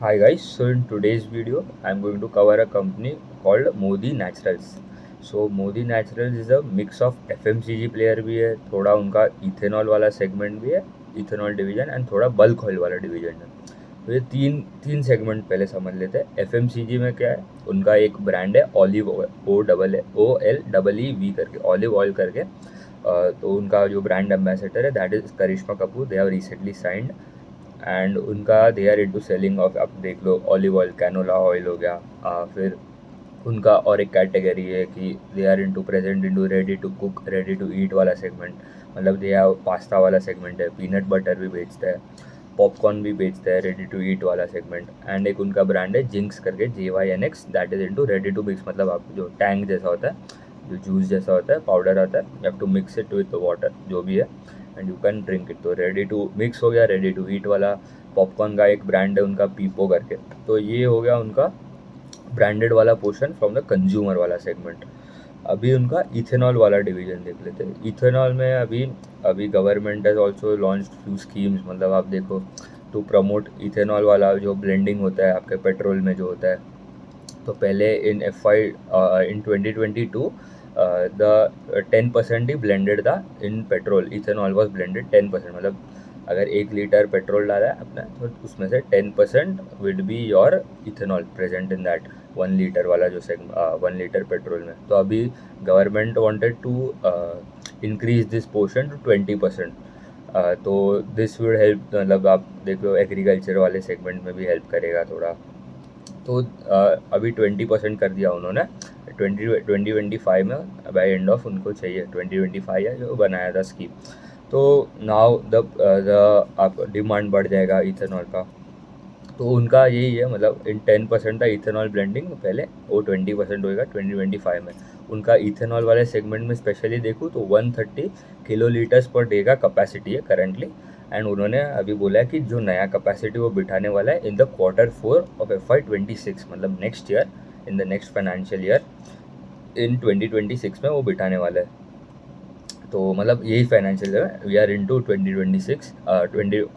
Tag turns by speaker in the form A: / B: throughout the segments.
A: Hi guys, so in today's video I'm going to cover a company called Modi Naturals. So Modi Naturals is a mix of FMCG player भी है, थोड़ा उनका ethanol वाला segment भी है, ethanol division and थोड़ा bulk oil वाला division है। तो ये तीन तीन सेगमेंट पहले समझ लेते हैं। FMCG में क्या है, उनका एक ब्रांड है ऑलिव OLLEV करके, ऑलिव ऑयल करके। तो उनका जो ब्रांड एम्बेसडर है that is Karisma Kapoor, they have recently signed. And उनका they are into selling of, आप देख लो, ऑलिव ऑयल, कैनोला ऑयल हो गया। फिर उनका और एक कैटेगरी है कि they are into present into ready to cook, ready to eat वाला सेगमेंट। मतलब दे हैव पास्ता वाला सेगमेंट है, पीनट बटर भी बेचता है, पॉपकॉर्न भी बेचता है, रेडी टू ईट वाला सेगमेंट। एंड एक उनका ब्रांड है जिंक्स करके, JYNX, that is into ready to mix. मतलब आप जो टैंक जैसा होता है, जो जूस जैसा होता है, पाउडर आता है, you have to mix it with water जो भी है and you can drink it. तो रेडी टू मिक्स हो गया, रेडी टू ईट वाला। पॉपकॉर्न का एक ब्रांड है उनका पीपो करके। तो ये हो गया उनका ब्रांडेड वाला पोर्शन फ्रॉम द कंज्यूमर वाला सेगमेंट। अभी उनका इथेनॉल वाला डिवीजन देख लेते हैं। इथेनॉल में अभी अभी government has also launch few schemes. मतलब आप देखो, टू प्रमोट इथेनॉल वाला जो ब्लेंडिंग होता है आपके पेट्रोल में जो होता है। तो पहले इन FY इन 2022 द 10% ही ब्लेंडेड था in petrol. Ethanol was blended 10%। मतलब अगर 1 लीटर पेट्रोल डाला है अपना, तो उसमें से 10% will be your ethanol present in that 1 litre वाला जो 1 लीटर पेट्रोल में। तो अभी government wanted to increase this portion to 20%। तो दिस वुड हेल्प, मतलब आप देख लो एग्रीकल्चर वाले सेगमेंट में भी हेल्प करेगा थोड़ा। तो अभी 20% कर दिया उन्होंने 2025 में, बाई एंड ऑफ उनको चाहिए 2025 है जो बनाया था स्कीम। तो नाउ द आप डिमांड बढ़ जाएगा इथेनॉल का। तो उनका यही है, मतलब इन 10% था इथेनॉल ब्लेंडिंग पहले, वो 20% होएगा 2025 में। उनका इथेनॉल वाले सेगमेंट में स्पेशली देखूँ तो 130 किलो लीटर्स पर डे का कैपेसिटी है करेंटली। एंड उन्होंने अभी बोला है कि जो नया कैपेसिटी वो बिठाने वाला है इन द Q4 ऑफ FY26, मतलब next year, in the next financial year, in 2026 में वो बिठाने वाला है। तो मतलब यही financial year, we are in to 2026,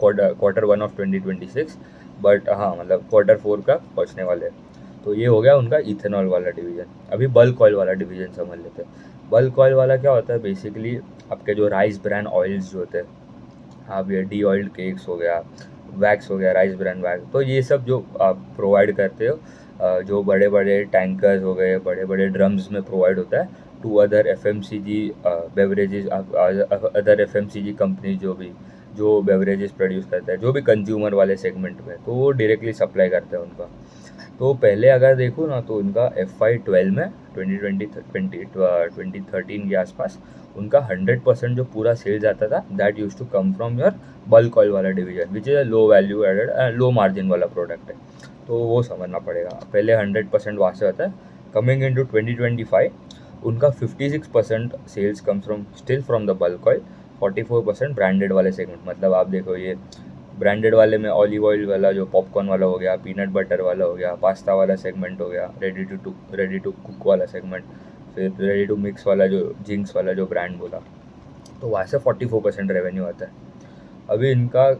A: Q1 of 2026। But हाँ, मतलब Q4 का पहुँचने वाले हैं। तो ये हो गया उनका इथेनॉल वाला डिवीज़न। अभी बल्क ऑयल वाला डिवीज़न समझ लेते हैं। बल्क ऑयल वाला क्या होता है, बेसिकली आपके जो राइस ब्रांड ऑयल्स जो होते हैं, आप ये डी ऑयल्ड केक्स हो गया, वैक्स हो गया, राइस ब्रांड वैक्स, तो ये सब जो आप प्रोवाइड करते हो, जो बड़े बड़े टैंकर्स हो गए, बड़े बड़े ड्रम्स में प्रोवाइड होता है to other FMCG beverages, other FMCG company जो बेवरेजेस प्रोड्यूस करता है, जो भी कंज्यूमर वाले सेगमेंट में, तो वो डायरेक्टली सप्लाई करते हैं उनका। तो पहले अगर देखो ना, तो उनका FY12 में 2013 के आसपास उनका 100% जो पूरा सेल्स आता था that use to come from your bulk oil वाला division, which is a low value added, low margin वाला प्रोडक्ट है। तो वो समझना पड़ेगा, पहले 100% वहाँ से आता है। कमिंग इन टू 2025 उनका 56% sales comes from still from the bulk oil, 44% branded वाले सेगमेंट। मतलब आप देखो, ये ब्रांडेड वाले में ऑलिव ऑयल वाला जो पॉपकॉर्न वाला हो गया, पीनट बटर वाला हो गया, पास्ता वाला सेगमेंट हो गया, रेडी टू कुक वाला सेगमेंट, फिर रेडी टू मिक्स वाला जो जिंक्स वाला जो ब्रांड बोला, तो वहाँ से 44% रेवेन्यू आता है। अभी इनका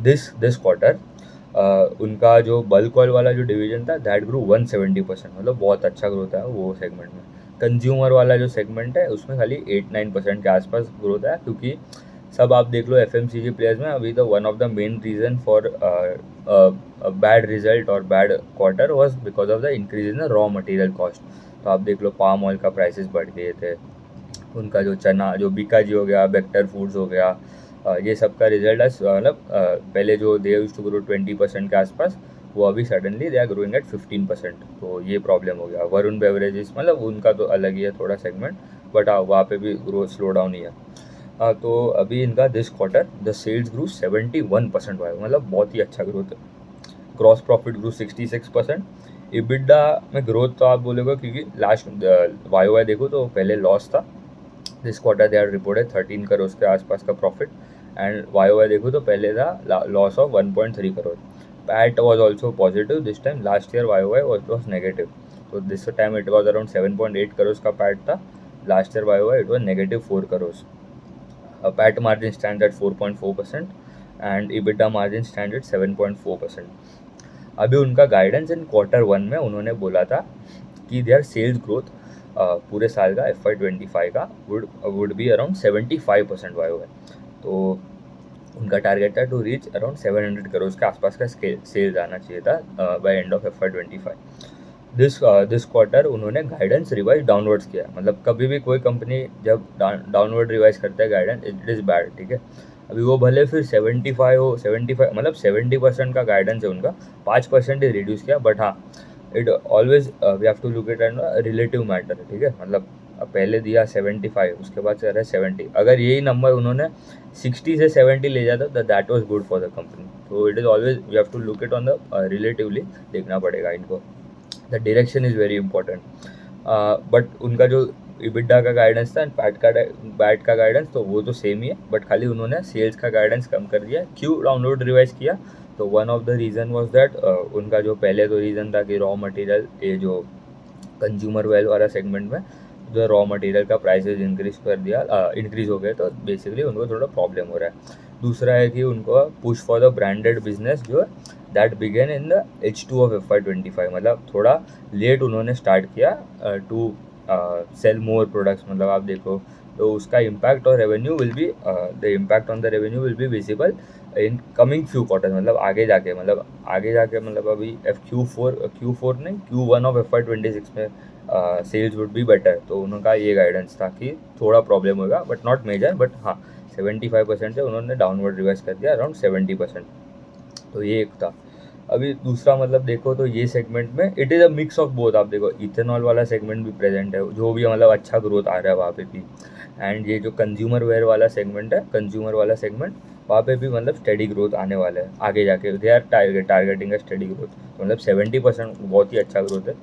A: दिस दिस क्वार्टर उनका जो बल्क ऑयल वाला जो डिवीजन था दैट ग्रो 170%। मतलब बहुत अच्छा ग्रोथ है वो सेगमेंट में। कंज्यूमर वाला जो सेगमेंट है उसमें खाली 8-9% के आसपास ग्रोथ है, क्योंकि सब आप देख लो FMCG प्लेयर्स में अभी तो one of the main reason for bad result और bad quarter was because of the increase in the raw material cost. तो आप देख लो पाम ऑयल का प्राइसेस बढ़ गए थे, उनका जो चना, जो बीकाजी हो गया, बेक्टर फूड्स हो गया, ये सब का रिजल्ट है। मतलब पहले जो दे यूज्ड टू ग्रो 20% के आसपास, वो अभी suddenly they are growing at 15%। तो ये प्रॉब्लम हो गया। वरुण बेवरेजेस, मतलब उनका तो अलग ही है थोड़ा सेगमेंट, बट हाँ वहाँ पे भी ग्रोथ स्लो डाउन ही है। तो अभी इनका this quarter the sales grew 71% वाई, मतलब बहुत ही अच्छा ग्रोथ है। Gross profit grew 66%। EBITDA में ग्रोथ तो आप बोलोगे, क्योंकि लास्ट YOY देखो तो पहले लॉस था। This quarter they are reported 13 crore के आसपास का प्रॉफिट, एंड YOY देखो तो पहले था loss of 1.3 crore. PAT was also positive this time, last year YOY was negative. तो this time it was around 7.8 crore का पैट था, last year YOY it was -4 crore. PAT margin stands at 4.4% and EBITDA margin stands at 7.4%. अभी उनका guidance इन Q1 में उन्होंने बोला था कि देयर सेल्स ग्रोथ पूरे साल का FY25 का वुड बी अराउंड 75% YOY। तो उनका टारगेट था टू रीच अराउंड 700 करोड़ के आसपास का सेल्स आना चाहिए था by end of FY25। This quarter उन्होंने गाइडेंस रिवाइज डाउनवर्ड्स किया। मतलब कभी भी कोई कंपनी जब डाउनवर्ड रिवाइज करता है गाइडेंस, इट इज़ बैड, ठीक है। अभी वो भले फिर 75 हो, 75 मतलब 70% का गाइडेंस है उनका, 5% ही रिड्यूस किया, बट हाँ, it always we have to look at an relative matter, ठीक है। मतलब पहले दिया 75, उसके बाद से रहा 70, अगर यही नंबर उन्होंने 60 से 70 ले जाता तो that was good for the company. तो it is always we have to look it on the relatively, देखना पड़ेगा इनको। The direction is very important. But उनका जो EBITDA का गाइडेंस था एंड पैट का गाइडेंस, तो वो तो सेम ही है, बट खाली उन्होंने सेल्स का गाइडेंस कम कर दिया। क्यों डाउनलोड रिवाइज किया? तो one of the reason was that उनका जो पहले तो रीज़न था कि रॉ मटेरियल, ये जो कंज्यूमर वेल वाला सेगमेंट में जो रॉ मटेरियल का प्राइसेस इंक्रीज हो गए, तो बेसिकली उनको थोड़ा प्रॉब्लम हो रहा है। दूसरा है कि उनको push for the branded business जो that began in the H2 of FY25, मतलब थोड़ा लेट उन्होंने स्टार्ट किया टू सेल मोर प्रोडक्ट्स। मतलब आप देखो तो उसका इम्पैक्ट और revenue will be the impact on the revenue will be visible in coming few quarters. मतलब आगे जाके मतलब अभी Q4 नहीं, Q1 ऑफ FY26 में सेल्स वुड बी बेटर। तो उनका ये गाइडेंस था कि थोड़ा प्रॉब्लम होगा, बट नॉट मेजर, बट हाँ 75% से उन्होंने डाउनवर्ड रिवाइज कर दिया अराउंड 70%। तो ये एक था। अभी दूसरा मतलब देखो तो ये सेगमेंट में it is a mix of both. आप देखो इथेनॉल वाला सेगमेंट भी प्रेजेंट है, जो भी मतलब अच्छा ग्रोथ आ रहा है वहाँ पे भी। एंड ये जो कंज्यूमर वाला सेगमेंट, वहाँ पे भी मतलब स्टडी ग्रोथ आने वाला है आगे जाके। They are targeting a steady growth, तो मतलब 70% बहुत ही अच्छा ग्रोथ है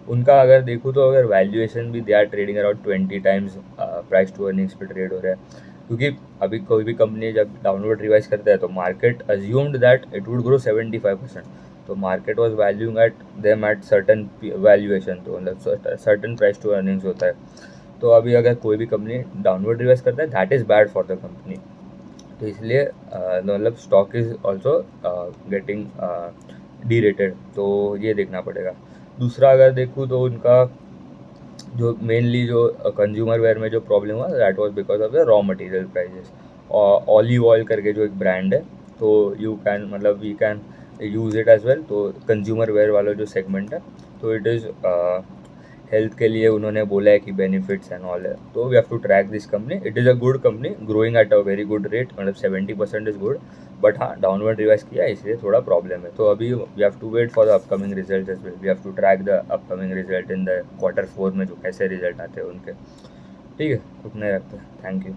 A: उनका। अगर देखूँ तो अगर वैल्यूएशन भी, they are trading around 20 times price to earnings पे ट्रेड हो रहा है। क्योंकि अभी कोई भी कंपनी जब डाउनवर्ड रिवाइज करता है तो market assumed that it would grow 75%। तो market was valuing at them at certain valuation, तो मतलब सर्टन प्राइस टू अर्निंग्स होता है। तो अभी अगर कोई भी कंपनी डाउनवर्ड रिवाइज करता है, that is bad for the company. तो इसलिए मतलब stock is also getting D rated, तो ये देखना पड़ेगा। दूसरा अगर देखूँ तो उनका जो मेनली जो कंज्यूमर वेयर में जो प्रॉब्लम हुआ, that was because of the raw material prices. और ऑलिव ऑयल करके जो एक ब्रांड है, तो यू कैन मतलब we can use it as well. तो कंज्यूमर वेयर वाला जो सेगमेंट है, तो इट इज़ हेल्थ के लिए उन्होंने बोला है कि बेनिफिट्स एंड ऑल है। तो we have to track this company, it is a good company growing at a very good rate, मतलब 70% इज़ गुड। बट हाँ, डाउनवर्ड रिवाइज किया इसलिए थोड़ा प्रॉब्लम है। तो अभी we have to wait for the upcoming result as well. We have to track the upcoming result in the Q4 में जो कैसे रिजल्ट आते हैं उनके। ठीक है, उतने रखते हैं। Thank you.